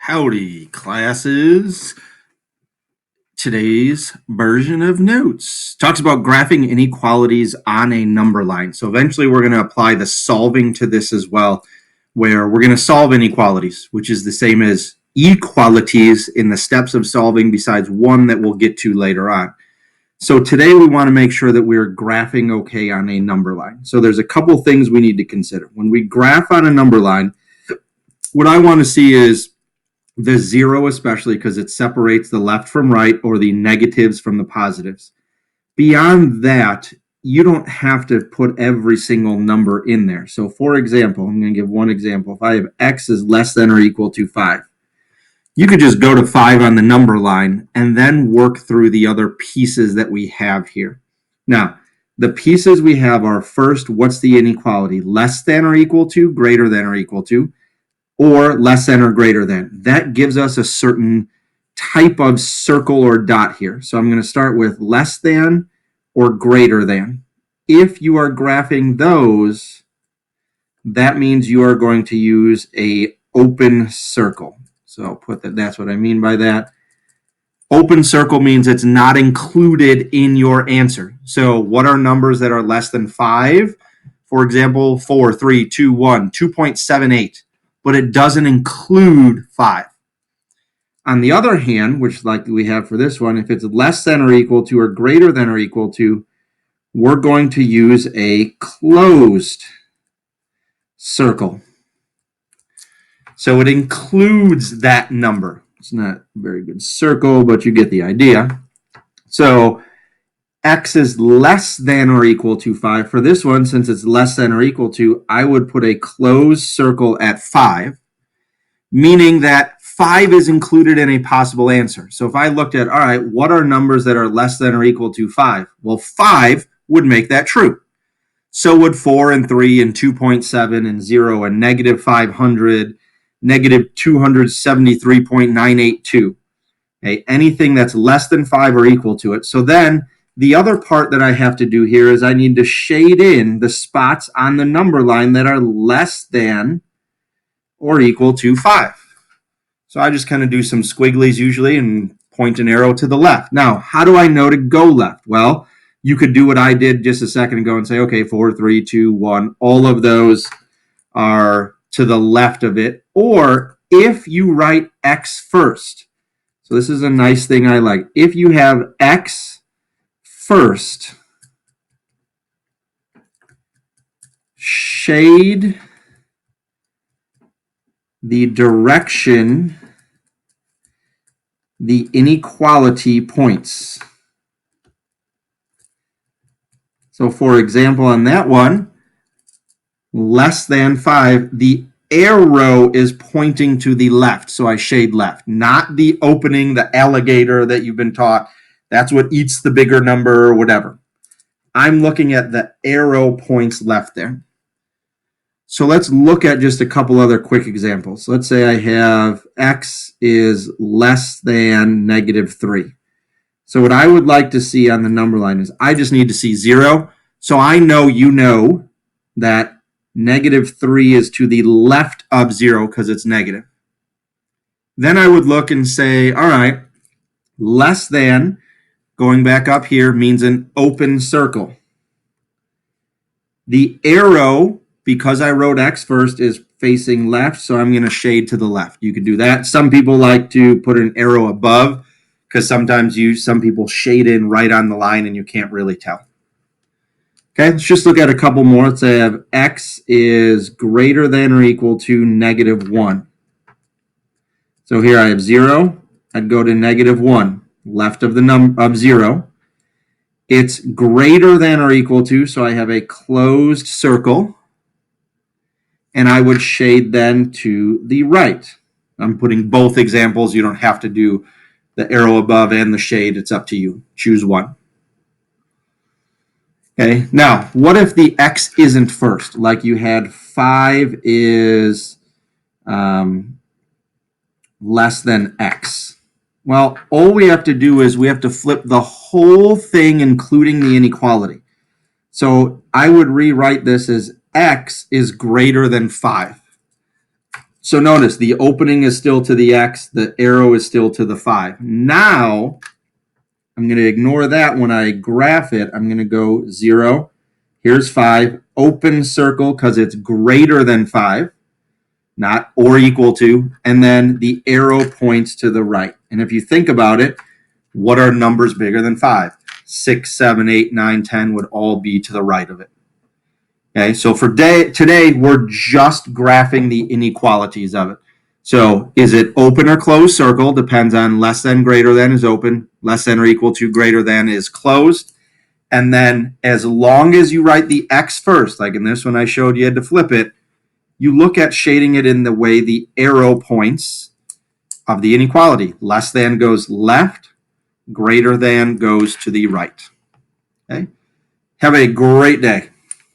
Howdy, classes. Today's version of notes talks about graphing inequalities on a number line. So eventually we're going to apply the solving to this as well, where we're going to solve inequalities, which is the same as equalities in the steps of solving besides one that we'll get to later on. So today we want to make sure that we're graphing okay on a number line. So there's a couple things we need to consider. When we graph on a number line, what I want to see is the zero, especially because it separates the left from right or the negatives from the positives. Beyond that, you don't have to put every single number in there. So for example, I'm going to give one example. If I have x is less than or equal to 5, you could just go to 5 on the number line and then work through the other pieces that we have here. Now, the pieces we have are first, what's the inequality? Less than or equal to, greater than or equal to, or less than or greater than. That gives us a certain type of circle or dot here. So I'm going to start with less than or greater than. If you are graphing those, that means you are going to use a open circle. So I'll put that, that's what I mean by that. Open circle means it's not included in your answer. So what are numbers that are less than 5? For example, 4, 3, 2, 1, 2.78. But it doesn't include 5. On the other hand, which like we have for this one, if it's less than or equal to or greater than or equal to, we're going to use a closed circle. So it includes that number. It's not a very good circle, but you get the idea. So x is less than or equal to 5. For this one, since it's less than or equal to, I would put a closed circle at 5, meaning that 5 is included in a possible answer. So if I looked at, all right, what are numbers that are less than or equal to 5? Well, 5 would make that true. So would 4 and 3 and 2.7 and 0 and negative 500, negative 273.982. Okay, anything that's less than 5 or equal to it. So then the other part that I have to do here is I need to shade in the spots on the number line that are less than or equal to 5. So I just kind of do some squigglies usually and point an arrow to the left. Now, how do I know to go left? Well, you could do what I did just a second ago and say, okay, 4, 3, 2, 1. All of those are to the left of it. Or if you write x first, so this is a nice thing I like. If you have x first, shade the direction the inequality points. So for example, on that one, less than 5, the arrow is pointing to the left, so I shade left, not the opening, the alligator that you've been taught. That's what eats the bigger number or whatever. I'm looking at the arrow points left there. So let's look at just a couple other quick examples. Let's say I have x is less than negative 3. So what I would like to see on the number line is I just need to see 0. So I know you know that negative 3 is to the left of 0 because it's negative. Then I would look and say, all right, less than, going back up here, means an open circle. The arrow, because I wrote x first, is facing left, so I'm going to shade to the left. You could do that. Some people like to put an arrow above because sometimes some people shade in right on the line and you can't really tell. Okay, let's just look at a couple more. Let's say I have x is greater than or equal to negative 1. So here I have 0. I'd go to negative 1, left of the number of 0. It's greater than or equal to, so I have a closed circle. And I would shade then to the right. I'm putting both examples. You don't have to do the arrow above and the shade. It's up to you. Choose one. Okay, now what if the x isn't first? Like you had 5 is less than x. Well, all we have to do is we have to flip the whole thing, including the inequality. So I would rewrite this as x is greater than 5. So notice the opening is still to the x, the arrow is still to the 5. Now, I'm going to ignore that when I graph it. I'm going to go 0. Here's 5. Open circle because it's greater than 5, not or equal to. And then the arrow points to the right. And if you think about it, what are numbers bigger than 5? 6, 7, 8, 9, 10 would all be to the right of it. Okay, so for today, we're just graphing the inequalities of it. So is it open or closed circle? Depends on less than, greater than is open, less than or equal to, greater than is closed. And then as long as you write the x first, like in this one I showed you had to flip it, you look at shading it in the way the arrow points of the inequality. Less than goes left, greater than goes to the right. Okay? Have a great day.